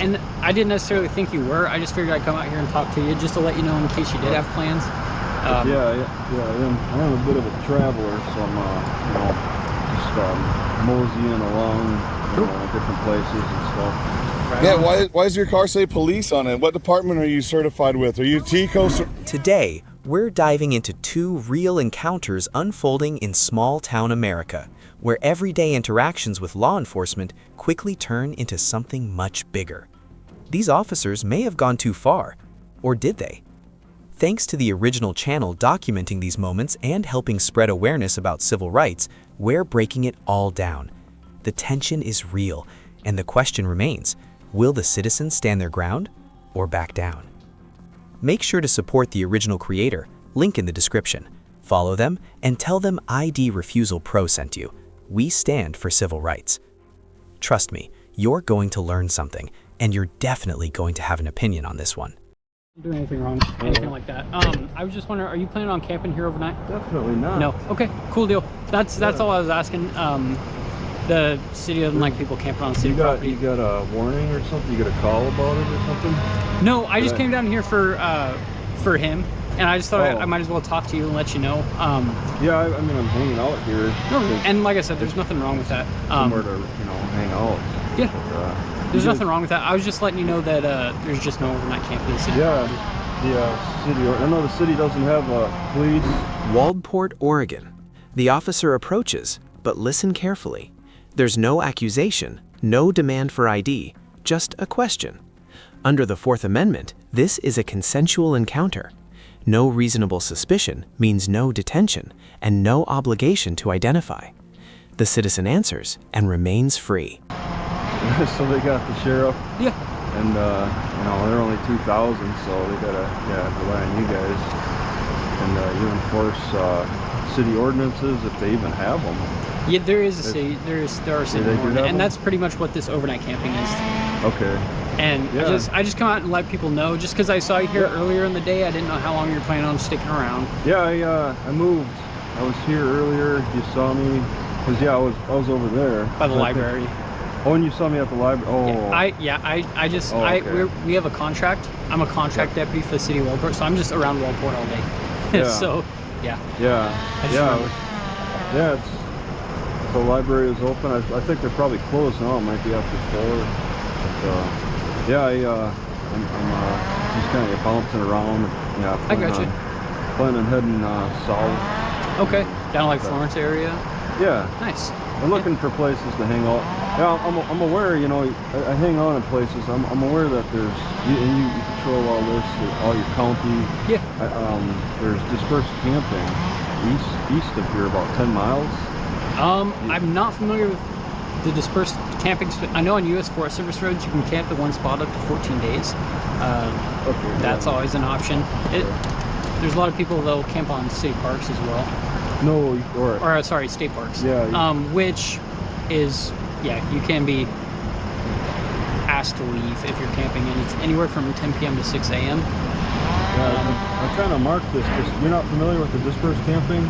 and I didn't necessarily think you were. I just figured I'd come out here and talk to you just to let you know in case you did have plans. Yeah, I am a bit of a traveler, so I'm, you know, just moseying along, you know, different places and stuff. Right. Yeah, why does your car say police on it? What department are you certified with? Are you TCO? Today, we're diving into two real encounters unfolding in small-town America, where everyday interactions with law enforcement quickly turn into something much bigger. These officers may have gone too far, or did they? Thanks to the original channel documenting these moments and helping spread awareness about civil rights, we're breaking it all down. The tension is real, and the question remains, will the citizens stand their ground or back down? Make sure to support the original creator, link in the description. Follow them and tell them ID Refusal Pro sent you. We stand for civil rights. Trust me, you're going to learn something, and you're definitely going to have an opinion on this one. Doing anything wrong, anything like that. I was just wondering, are you planning on camping here overnight? Definitely not. No. Okay, cool deal. That's all I was asking. The city doesn't like people camping on city property. You got a warning or something? You got a call about it or something? No, I just came down here for him, and I just thought I might as well talk to you and let you know. Yeah, I mean, I'm hanging out here. No, and like I said, there's nothing wrong with that. Somewhere to, you know, hang out. Yeah. But, there's nothing wrong with that. I was just letting you know that there's just no overnight camping in the city. Yeah, city. I know the city doesn't have a police. Waldport, Oregon. The officer approaches, but listen carefully. There's no accusation, no demand for ID, just a question. Under the Fourth Amendment, this is a consensual encounter. No reasonable suspicion means no detention and no obligation to identify. The citizen answers and remains free. So they got the sheriff. Yeah. And, you know, they're only 2,000, so they gotta, rely on you guys. And you enforce city ordinances if they even have them. Yeah, there is a city. There are city ordinances, and that's pretty much what this overnight camping is. Okay. And I just come out and let people know. Just because I saw you here earlier in the day, I didn't know how long you were planning on sticking around. Yeah, I moved. I was here earlier. You saw me. Cause I was over there by the library. Oh, and you saw me at the library. Oh. Yeah, we have a contract. I'm a contract deputy for the city of Waldport, so I'm just around Waldport all day. Yeah. So, yeah. Yeah. The library is open. I think they're probably closed now. It might be after 4. But, I'm just kind of bouncing around. Yeah, I got you. Planning on heading south. Okay, down like Florence area. Yeah. Nice. I'm looking for places to hang out. Yeah, I'm aware. You know, I hang out in places. I'm aware that there's you control all this, all your county. Yeah. There's dispersed camping east of here, about 10 miles. I'm not familiar with the dispersed camping. I know on U.S. Forest Service roads you can camp at one spot up to 14 days. That's always an option. There's a lot of people that'll camp on city parks as well. Sorry, state parks. Yeah. Which is, you can be asked to leave if you're camping, and it's anywhere from 10 p.m. to 6 a.m. I'm trying to mark this. You're not familiar with the dispersed camping?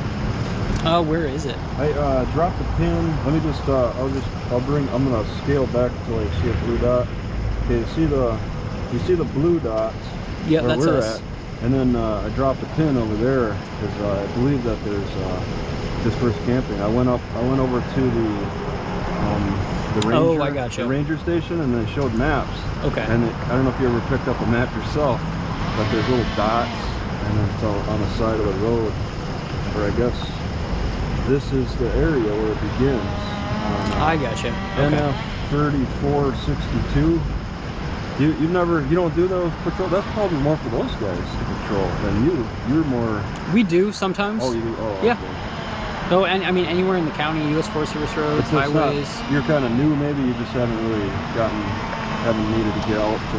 Where is it? I dropped the pin. Let me just. I'm gonna scale back until I see a blue dot. Okay, you see the blue dots? Yeah, where that's we're us. at. And then I dropped a pin over there because I believe that there's dispersed camping. I went over to the ranger. Oh, I gotcha. The ranger station, and then it showed maps. Okay. And I don't know if you ever picked up a map yourself, but there's little dots, and then it's on the side of the road. Or I guess this is the area where it begins. I gotcha. Okay. NF 3462. You don't do those patrol? That's probably more for those guys to patrol than you. You're more. We do sometimes. Oh, you do. Oh, yeah. Okay. No, and I mean anywhere in the county, U.S. Forest Service roads, highways. You're kind of new, maybe. You just haven't really haven't needed to get out to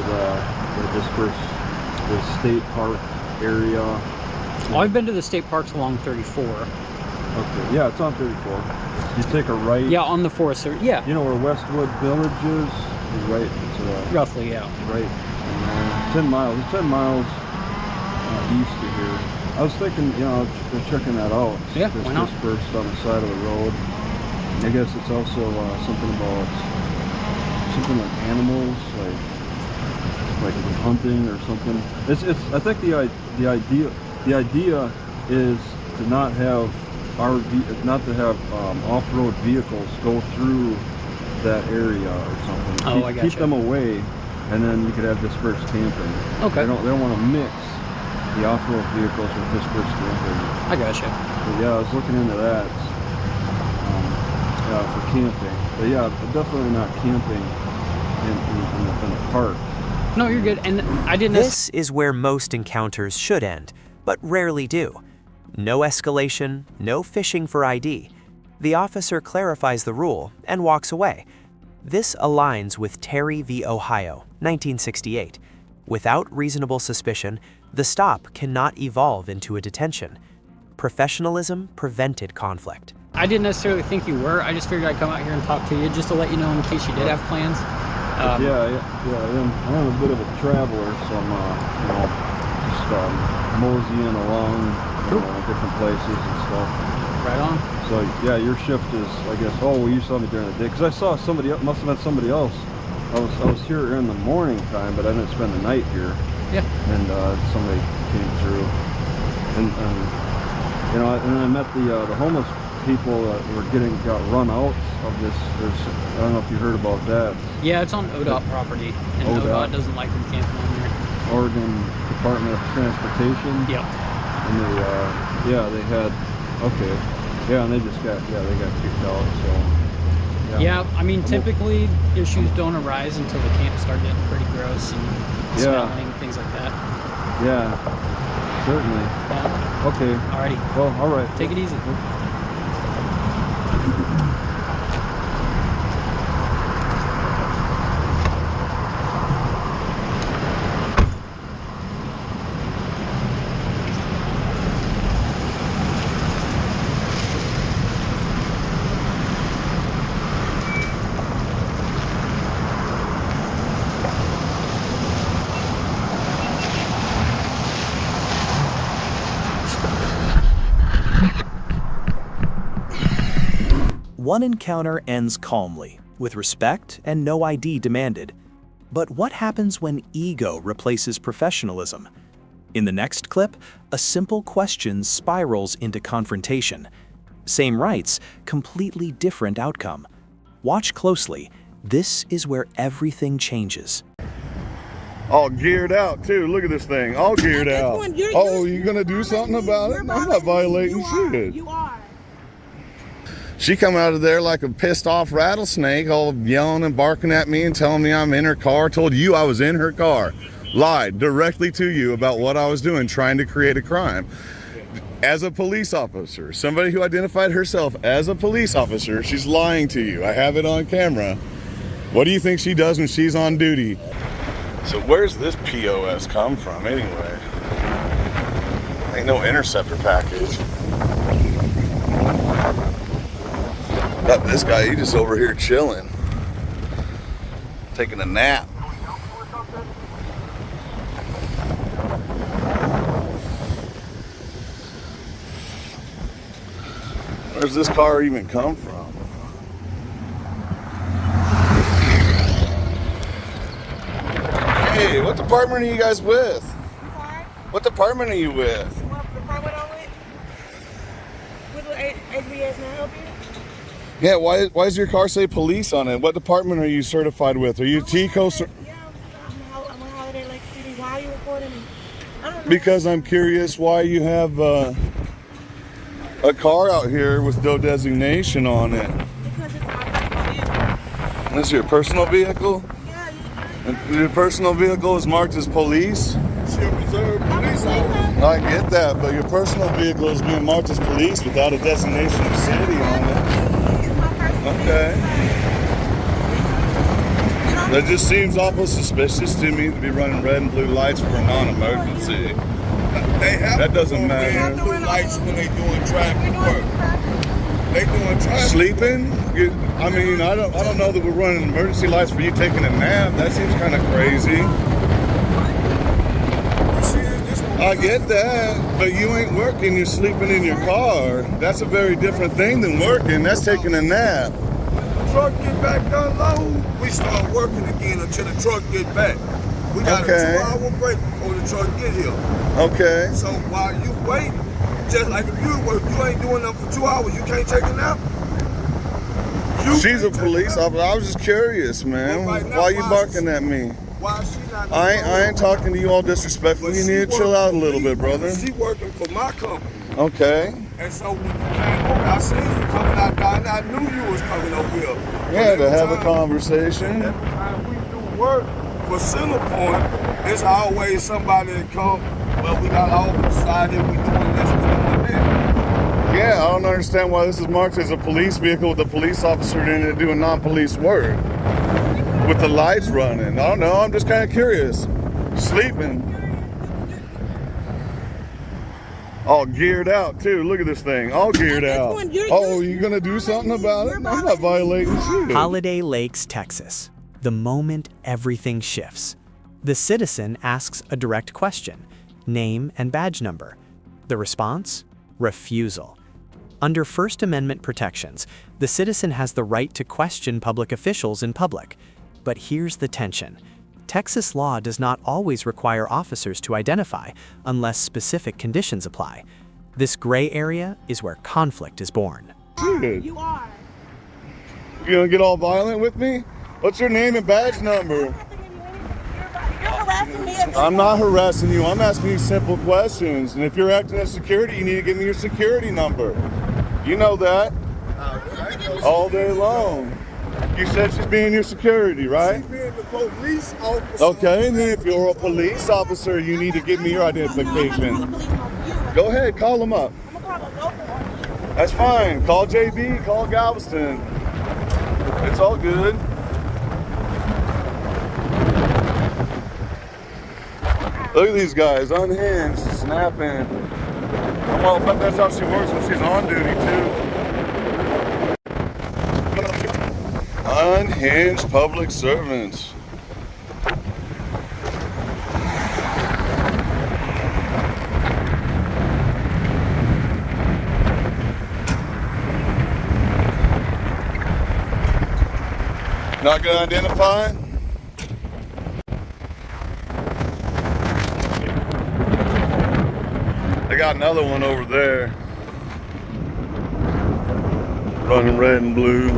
the state park area. Well, I've been to the state parks along 34. Okay. Yeah, it's on 34. You take a right. Yeah, on the Forest Service. Yeah. You know where Westwood Village is? Right. Roughly, yeah. Right. 10 miles. It's 10 miles east of here. I was thinking, checking that out. Yeah, why not? Dispersed on the side of the road. I guess it's also something like animals, like like if it's hunting or something. It's I think the idea is to not have off-road vehicles go through that area or something. Oh, I gotcha. Keep them away, and then you could have dispersed camping. Okay. They don't want to mix the off-road vehicles with dispersed camping. I gotcha. But yeah, I was looking into that for camping. But yeah, definitely not camping in the park. No, you're good. And I didn't. This is where most encounters should end, but rarely do. No escalation, no fishing for ID. The officer clarifies the rule and walks away. This aligns with Terry v. Ohio, 1968. Without reasonable suspicion, the stop cannot evolve into a detention. Professionalism prevented conflict. I didn't necessarily think you were. I just figured I'd come out here and talk to you just to let you know in case you did have plans. Yeah, I am a bit of a traveler, so I'm just moseying along different places and stuff. Right on. So yeah, your shift is, I guess. Oh, well, you saw me during the day because I saw somebody. Must have been somebody else. I was here in the morning time, but I didn't spend the night here. Yeah. And somebody came through, and and I met the homeless people that got run out of this. I don't know if you heard about that. Yeah, it's on ODOT property, and ODOT doesn't like them camping on here. Oregon Department of Transportation. Yep. And they had, and they got kicked out, so. Yeah, I mean, typically issues don't arise until the camps start getting pretty gross and smelling, things like that. Yeah, certainly. Yeah. Okay. Alrighty. Well, all right. Take it easy. One encounter ends calmly, with respect and no ID demanded. But what happens when ego replaces professionalism? In the next clip, a simple question spirals into confrontation. Same rights, completely different outcome. Watch closely. This is where everything changes. All geared out too. Look at this thing. All geared out. You gonna do something about it? I'm not violating shit. You are. She come out of there like a pissed off rattlesnake, all yelling and barking at me and telling me I'm in her car. Told you I was in her car. Lied directly to you about what I was doing, trying to create a crime. As a police officer, somebody who identified herself as a police officer, she's lying to you. I have it on camera. What do you think she does when she's on duty? So where's this POS come from anyway? Ain't no interceptor package. Got this guy, he just over here chilling, taking a nap. Where's this car even come from? Hey, what department are you guys with? I'm sorry? What department are you with? What department I'm with? With HBS, may I help you? Yeah, why does your car say police on it? What department are you certified with? Are you TCO? Yeah, I'm on Holiday Lake City. Why are you recording me? I don't know. Because I'm curious why you have a car out here with no designation on it. Because it's my personal vehicle. This is your personal vehicle? Yeah, And your personal vehicle is marked as police? I get that, but your personal vehicle is being marked as police without a designation of city on it. Okay. That just seems awful suspicious to me to be running red and blue lights for a non-emergency. That doesn't matter. They have blue lights when they doing traffic work. They doing traffic. Sleeping? I mean, I don't know that we're running emergency lights for you taking a nap. That seems kind of crazy. I get that, but you ain't working, you're sleeping in your car. That's a very different thing than working. That's taking a nap. Truck get back unload, we start working again until the truck get back. We got Okay. a 2-hour break before the truck get here. Okay. So while you wait, just like if you ain't doing nothing for 2 hours, you can't take a nap. She's a police officer. I was just curious, man. Well, right now, Why you why barking is- at me? Why is she not? I ain't talking to you all disrespectfully. You need to chill out a little bit, brother. She working for my company. Okay. And so when you came over, I seen you coming out there, and I knew you was coming over here. Yeah, to have a Every conversation. time we do work for Centerpoint, it's always somebody that come, well, we got all decided we doing this, we doing that. Yeah, I don't understand why this is marked as a police vehicle with a police officer in it doing non-police work. With the lights running. I don't know, I'm just kind of curious. Sleeping. All geared out too. Look at this thing. All geared out. Oh, you gonna do something about it? I'm not violating shit. Holiday Lakes, Texas. The moment everything shifts. The citizen asks a direct question, name and badge number. The response? Refusal. Under First Amendment protections, the citizen has the right to question public officials in public. But here's the tension. Texas law does not always require officers to identify unless specific conditions apply. This gray area is where conflict is born. Shit. You are. You gonna get all violent with me? What's your name and badge number? You're harassing me. I'm not harassing you. I'm asking you simple questions. And if you're acting as security, you need to give me your security number. You know that. All day long. You said she's being your security, right? She being the police officer. Okay, and then if you're a police officer, you need to give me your identification. Go ahead, call them up. I'm gonna call a local on you. That's fine. Call JB, call Galveston. It's all good. Look at these guys, unhinged, snapping. Well, but that's how she works when she's on duty too. Unhinged public servants. Not gonna identify? They got another one over there. Running red and blue.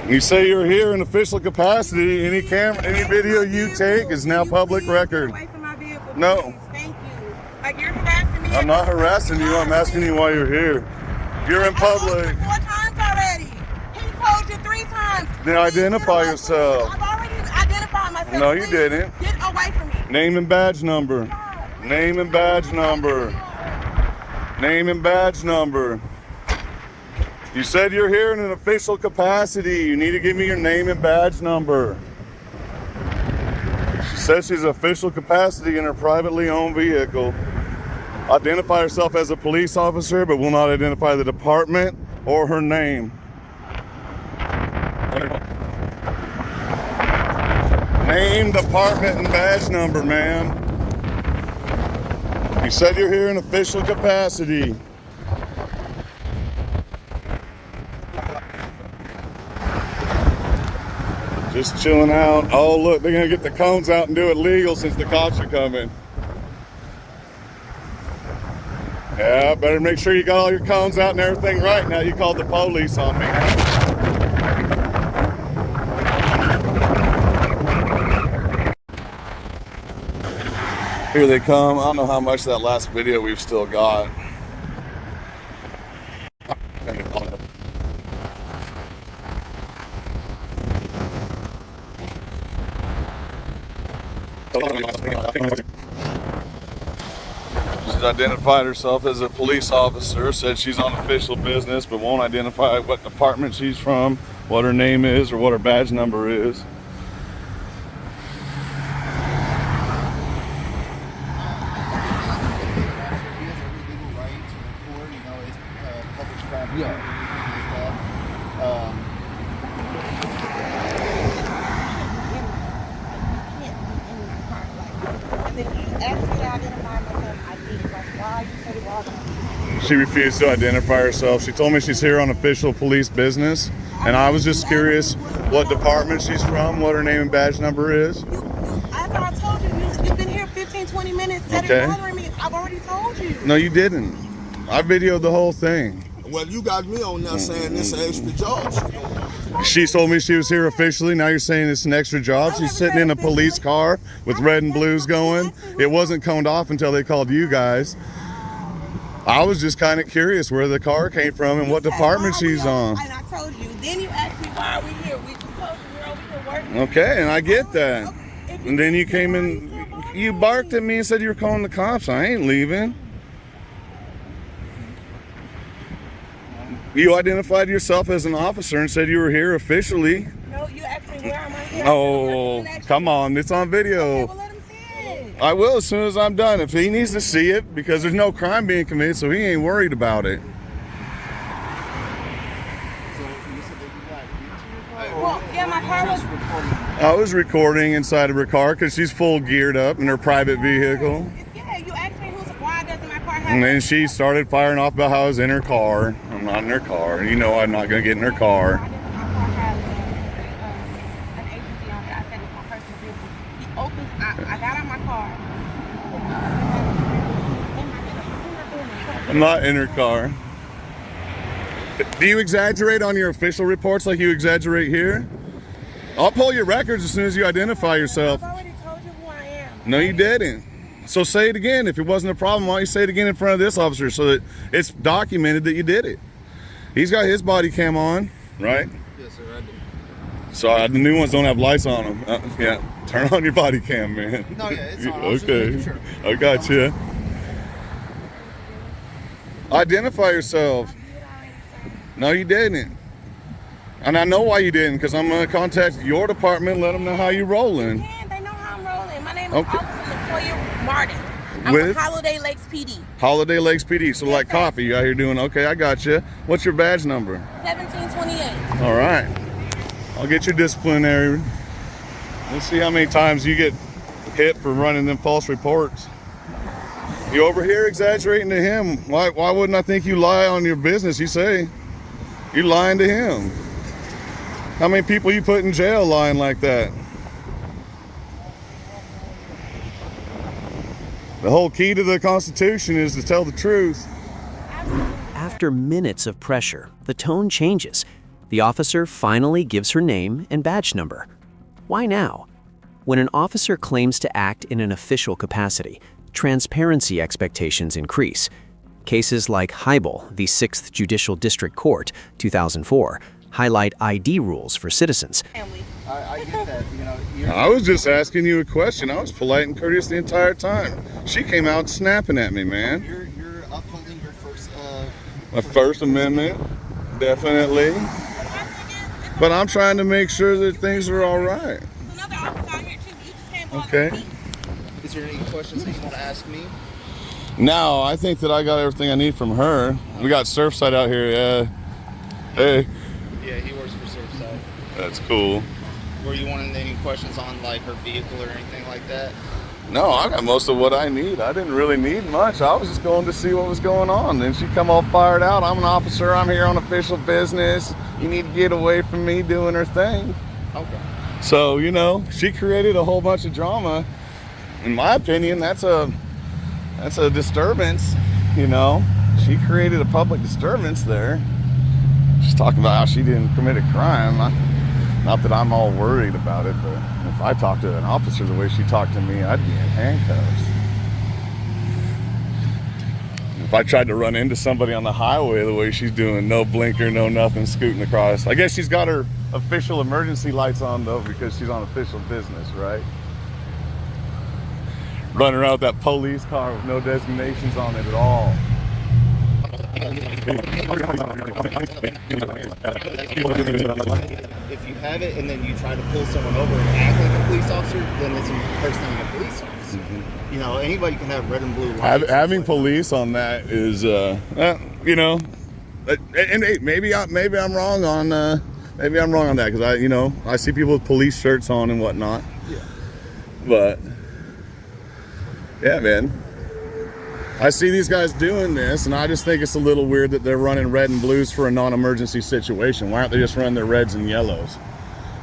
You say you're here in official capacity. Any camera, any video you take is now public record. Away from my vehicle, No. please. Thank you. Like you're harassing me. I'm not harassing you. I'm asking you why you're here. You're in I told you public. 4 times already. He told you 3 times. Then Please identify get away from yourself. me. I've already identified myself. No, you Please didn't. Get away from me. Name and badge number. Name and badge number. Name and badge number. You said you're here in an official capacity. You need to give me your name and badge number. She says she's official capacity in her privately owned vehicle. Identify herself as a police officer, but will not identify the department or her name. Name, department, and badge number, ma'am. You said you're here in official capacity. Just chilling out. Oh, look, they're gonna get the cones out and do it legal since the cops are coming. Yeah, better make sure you got all your cones out and everything right now. You called the police on me. Here they come. I don't know how much that last video we've still got. She's identified herself as a police officer, said she's on official business, but won't identify what department she's from, what her name is, or what her badge number is. She refused to identify herself. She told me she's here on official police business, and I was just curious what department she's from, what her name and badge number is. After I told you, you've been here 15, 20 minutes. That Okay. is bothering me. I've already told you. No, you didn't. I videoed the whole thing. Well, you got me on there saying this an extra job. She told me she was here officially. Now you're saying it's an extra job. She's sitting in a police car with red and blues going. It wasn't coned off until they called you guys. I was just kind of curious where the car came from and what department she's on. And I told you. Then you asked me why are we here. We just told you we're over here working. Okay, and I get that. And then you came in, you barked at me and said you were calling the cops. I ain't leaving. You identified yourself as an officer and said you were here officially. No, you asked me where am I here. Oh, come on, it's on video. Well, let him see it. I will as soon as I'm done. If he needs to see it, because there's no crime being committed, so he ain't worried about it. Well, yeah, my car was. I was recording inside of her car because she's full geared up in her private vehicle. Yeah, you asked me why doesn't my car have. And then she started firing off about how I was in her car. I'm not in her car. You know I'm not going to get in her car. Why doesn't my car have an agency on it? I said it's my personal vehicle. He opens. I got out my car. I'm not in her car. Do you exaggerate on your official reports like you exaggerate here? I'll pull your records as soon as you identify yourself. I've already told you who I am. No, you didn't. So say it again. If it wasn't a problem, why don't you say it again in front of this officer so that it's documented that you did it? He's got his body cam on, right? Yes, sir, I do. So the new ones don't have lights on them. Yeah, turn on your body cam, man. No, yeah, it's on. I was just Okay, making sure. I got you. Identify yourself. No, you didn't. And I know why you didn't, because I'm going to contact your department and let them know how you're rolling. Yeah, they know how I'm rolling. My name is Okay. Officer Latoya Martin. I'm With? with Holiday Lakes PD. Holiday Lakes PD, so like coffee, you out here doing, okay, I got you. What's your badge number? 1728. All right. I'll get your disciplinary. Let's see how many times you get hit for running them false reports. You over here exaggerating to him. Why wouldn't I think you lie on your business? You say you lying to him. How many people you put in jail lying like that? The whole key to the Constitution is to tell the truth. After minutes of pressure, the tone changes. The officer finally gives her name and badge number. Why now? When an officer claims to act in an official capacity, transparency expectations increase. Cases like Heibel, the 6th Judicial District Court, 2004, highlight ID rules for citizens. I get that. You know, I was just asking you a question. I was polite and courteous the entire time. She came out snapping at me, man. you're upholding your first. My First Amendment, definitely. But I'm trying to make sure that things are all right. There's another officer out here too. You just can't bother Okay. me. Is there any questions that you want to ask me? No, I think that I got everything I need from her. We got Surfside out here. Yeah. Hey, Yeah, he works for Surfside. that's cool. Were you wanting any questions on like her vehicle or anything like that? No, I got most of what I need. I didn't really need much. I was just going to see what was going on. Then she come all fired out. I'm an officer. I'm here on official business. You need to get away from me doing her thing. Okay. So, you know, she created a whole bunch of drama. In my opinion, that's a disturbance, you know. She created a public disturbance there. She's talking about how she didn't commit a crime. Not that I'm all worried about it, but if I talked to an officer the way she talked to me, I'd be in handcuffs. If I tried to run into somebody on the highway the way she's doing, no blinker, no nothing, scooting across. I guess she's got her official emergency lights on though, because she's on official business, right? Running around with that police car with no designations on it at all. If you have it and then you try to pull someone over and act like a police officer, then it's impersonating a police officer. Mm-hmm. You know, anybody can have red and blue lights. Having police on that is, you know, and hey, maybe I'm wrong on that because I see people with police shirts on and whatnot. Yeah. But yeah, man. I see these guys doing this, and I just think it's a little weird that they're running red and blues for a non-emergency situation. Why aren't they just running their reds and yellows?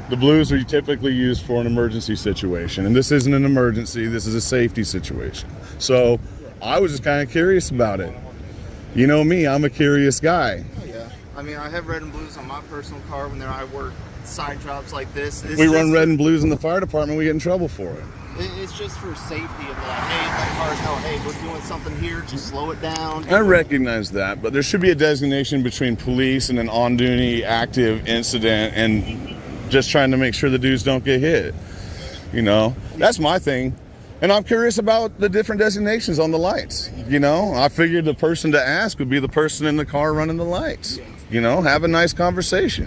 The blues are typically used for an emergency situation, and this isn't an emergency, this is a safety situation. So I was just kind of curious about it. You know me, I'm a curious guy. Oh, yeah. I mean, I have red and blues on my personal car when I work side jobs like this. We run red and blues in the fire department, we get in trouble for it. It's just for safety of like, hey, that car's no, hey, we're doing something here, just slow it down. I recognize that, but there should be a designation between police and an on-duty active incident and just trying to make sure the dudes don't get hit. You know, that's my thing. And I'm curious about the different designations on the lights. You know, I figured the person to ask would be the person in the car running the lights. You know, have a nice conversation.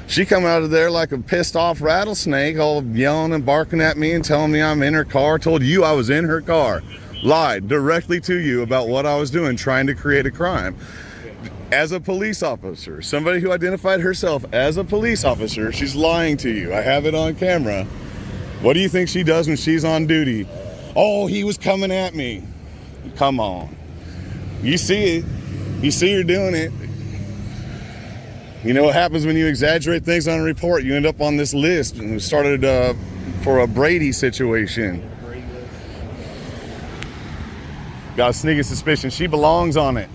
She come out of there like a pissed off rattlesnake, all yelling and barking at me and telling me I'm in her car. Told you I was in her car. Lied directly to you about what I was doing, trying to create a crime. As a police officer, somebody who identified herself as a police officer, she's lying to you. I have it on camera. What do you think she does when she's on duty? Oh, he was coming at me. Come on. You see it. You see her doing it. You know what happens when you exaggerate things on a report? You end up on this list, and we started for a Brady situation. Got a sneaking suspicion she belongs on it.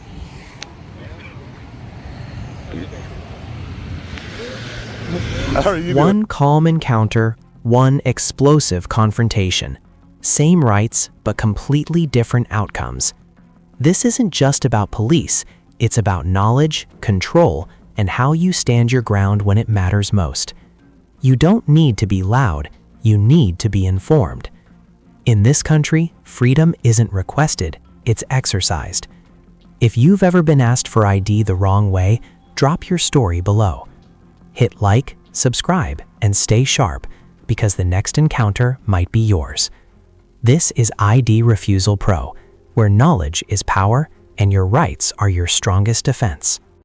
How are you doing? One calm encounter, one explosive confrontation. Same rights, but completely different outcomes. This isn't just about police, it's about knowledge, control, and how you stand your ground when it matters most. You don't need to be loud, you need to be informed. In this country, freedom isn't requested, it's exercised. If you've ever been asked for ID the wrong way, drop your story below. Hit like, subscribe, and stay sharp, because the next encounter might be yours. This is ID Refusal Pro, where knowledge is power and your rights are your strongest defense.